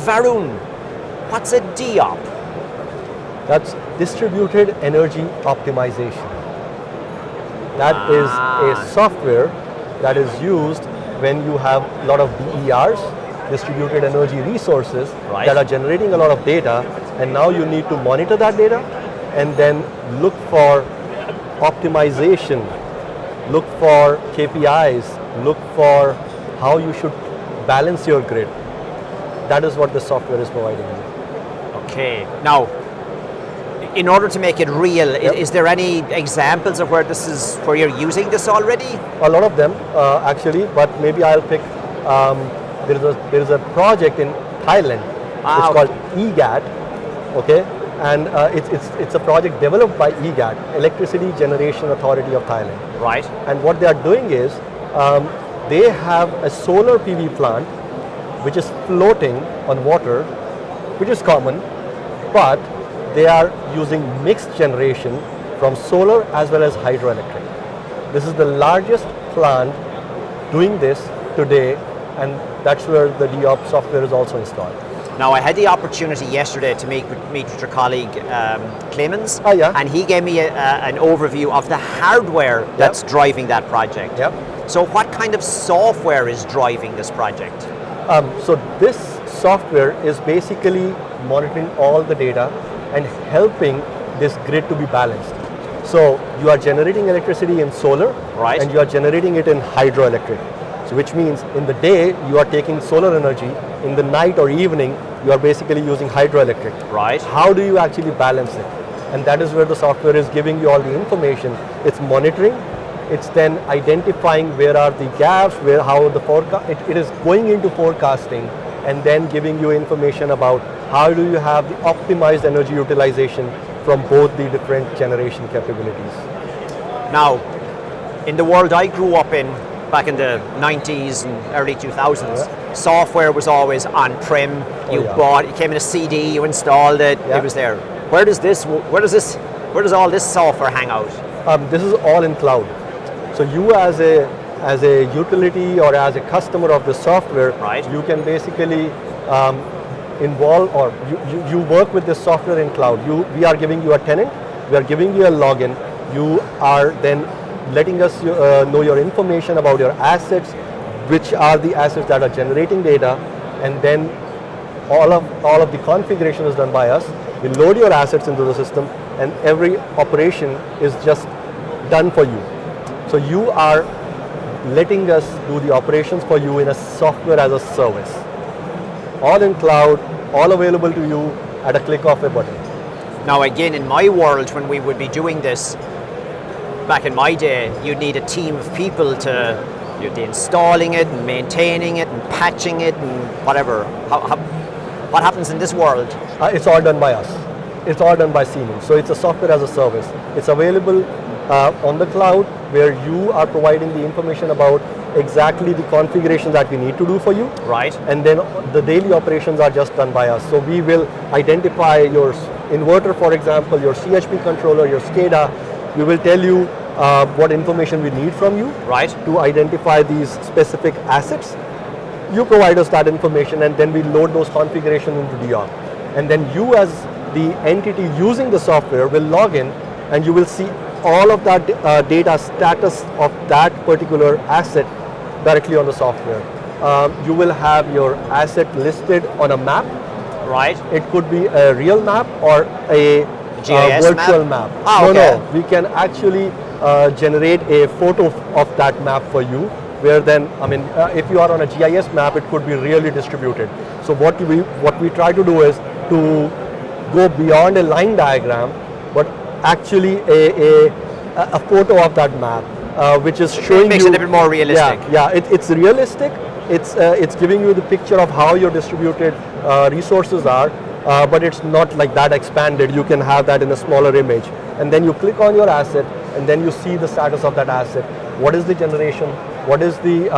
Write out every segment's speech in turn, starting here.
Varun, what's a DEOP? That's distributed energy optimization. That is a software that is used when you have a lot of DERs, distributed energy resources, that are generating a lot of data, and now you need to monitor that data and then look for optimization, look for KPIs, look for how you should balance your grid. That is what the software is providing you. Okay, now, in order to make it real, is there any examples of where you're using this already? A lot of them actually, but maybe I'll pick. There is a project in Thailand. It's called EGAT. Okay, and it's a project developed by EGAT, Electricity Generation Authority of Thailand. Right. And what they are doing is they have a solar PV plant which is floating on water, which is common, but they are using mixed generation from solar as well as hydroelectric. This is the largest plant doing this today, and that's where the DEOP software is also installed. Now, I had the opportunity yesterday to meet with your colleague Clemens, and he gave me an overview of the hardware that's driving that project. So what kind of software is driving this project? So this software is basically monitoring all the data and helping this grid to be balanced. So you are generating electricity in solar, and you are generating it in hydroelectric. So which means in the day you are taking solar energy, in the night or evening you are basically using hydroelectric. How do you actually balance it? And that is where the software is giving you all the information. It's monitoring, it's then identifying where are the gaps, how the forecast, it is going into forecasting and then giving you information about how do you have the optimized energy utilization from both the different generation capabilities. Now, in the world I grew up in, back in the 90s and early 2000s, software was always on-prem. You bought, it came in a CD, you installed it, it was there. Where does all this software hang out? This is all in cloud. So you as a utility or as a customer of the software, you can basically involve, or you work with this software in cloud. We are giving you a tenant, we are giving you a login, you are then letting us know your information about your assets, which are the assets that are generating data, and then all of the configuration is done by us. We load your assets into the system, and every operation is just done for you. So you are letting us do the operations for you in a software as a service. All in cloud, all available to you at a click of a button. Now again, in my world, when we would be doing this, back in my day, you'd need a team of people you'd be installing it and maintaining it and patching it and whatever. What happens in this world? It's all done by us. It's all done by Siemens. So it's a software as a service. It's available on the cloud, where you are providing the information about exactly the configuration that we need to do for you. And then the daily operations are just done by us. So we will identify your inverter, for example, your CHP controller, your SCADA. We will tell you what information we need from you to identify these specific assets. You provide us that information, and then we load those configurations into DIOP. And then you as the entity using the software will log in, and you will see all of that data status of that particular asset directly on the software. You will have your asset listed on a map. It could be a real map or a virtual map. No, we can actually generate a photo of that map for you, where then, if you are on a GIS map, it could be really distributed. So what we try to do is to go beyond a line diagram, but actually a photo of that map, which is showing you. It makes it a little bit more realistic. It's realistic. It's giving you the picture of how your distributed resources are, but it's not like that expanded. You can have that in a smaller image, and then you click on your asset, and then you see the status of that asset. What is the generation? What is the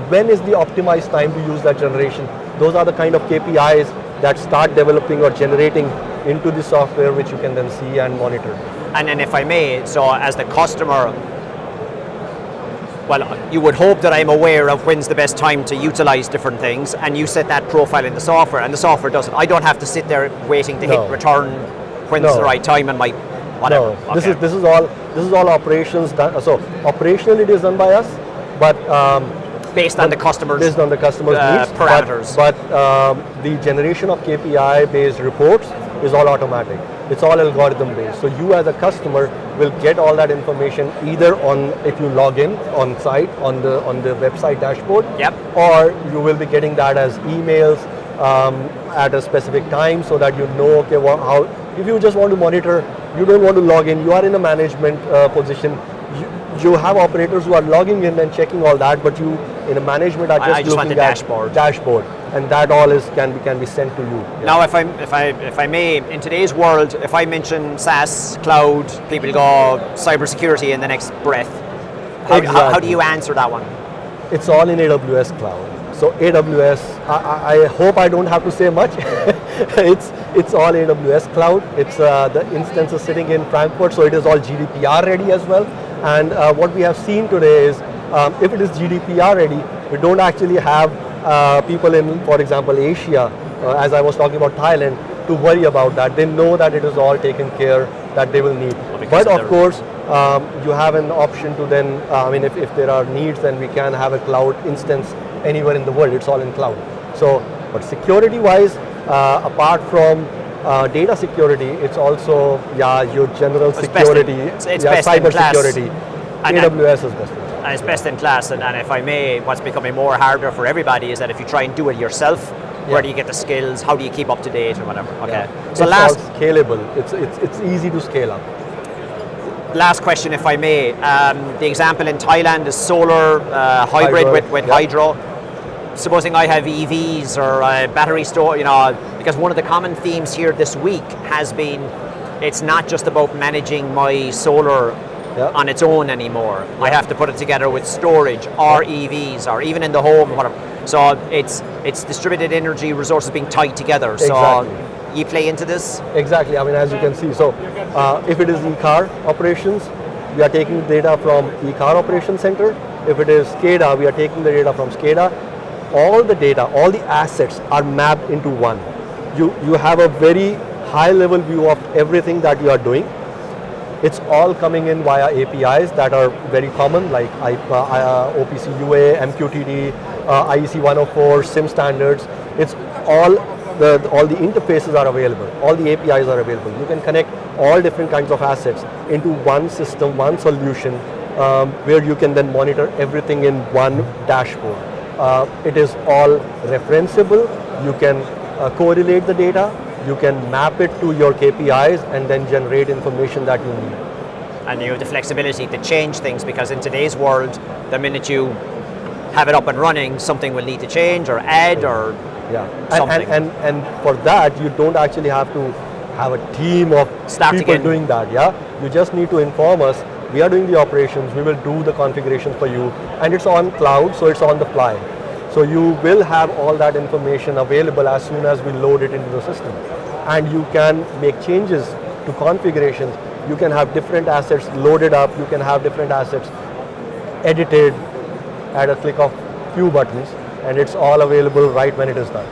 when is the optimized time to use that generation? Those are the kind of KPIs that start developing or generating into the software, which you can then see and monitor. And then, if I may, so as the customer, well, you would hope that I'm aware of when's the best time to utilize different things, and you set that profile in the software, and the software does it. I don't have to sit there waiting to hit return when's the right time and my whatever. No, this is all operations done. So operationally it is done by us, but based on the customer's needs, parameters. But the generation of KPI based reports is all automatic. It's all algorithm based. So you as a customer will get all that information either on, if you log in on site on the website dashboard, or you will be getting that as emails at a specific time, so that you know, okay, well, how, if you just want to monitor, you don't want to log in, you are in a management position, you have operators who are logging in and checking all that, but you in a management are just looking at dashboard, and that all can be sent to you. Now, if I may, in today's world, if I mention SaaS, cloud, people go cybersecurity in the next breath. How do you answer that one? It's all in AWS cloud. So AWS, I hope I don't have to say much. it's all AWS cloud. It's the instance is sitting in Frankfurt, so it is all GDPR ready as well. And what we have seen today is, if it is GDPR ready, we don't actually have people in, for example, Asia, as I was talking about Thailand, to worry about that. They know that it is all taken care that they will need. But of course, you have an option to then, if there are needs, then we can have a cloud instance anywhere in the world. It's all in cloud. So, but security-wise, apart from data security, it's also your general security, it's best cyber in class. Security. AWS is best in class. And it's best in class. And if I may, what's becoming more harder for everybody is that if you try and do it yourself, where do you get the skills? How do you keep up to date or whatever? Okay. So it's all scalable. It's easy to scale up. Last question, if I may. The example in Thailand is solar hybrid with hydro. Supposing I have EVs or battery store, because one of the common themes here this week has been, it's not just about managing my solar on its own anymore. I have to put it together with storage or EVs or even in the home, whatever. So it's distributed energy resources being tied together. Exactly. So you play into this? Exactly. I mean, as you can see, so if it is e-car operations, we are taking data from e-car operation center. If it is SCADA, we are taking the data from SCADA. All the data, all the assets are mapped into one. You have a very high level view of everything that you are doing. It's all coming in via APIs that are very common, like OPC UA, MQTT, IEC 104, SIM standards. It's all the interfaces are available, all the APIs are available. You can connect all different kinds of assets into one system, one solution, where you can then monitor everything in one dashboard. It is all referenceable. You can correlate the data. You can map it to your KPIs and then generate information that you need. And you have the flexibility to change things, because in today's world, the minute you have it up and running, something will need to change or add or something. And for that, you don't actually have to have a team of people doing that. You just need to inform us. We are doing the operations, we will do the configuration for you, and it's on cloud, so it's on the fly. So you will have all that information available as soon as we load it into the system. And you can make changes to configurations. You can have different assets loaded up, you can have different assets edited at a click of few buttons, and it's all available right when it is done.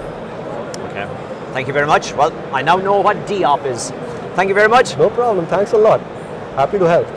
Okay, thank you very much. Well, I now know what DEOP is. Thank you very much. No problem, thanks a lot. Happy to help.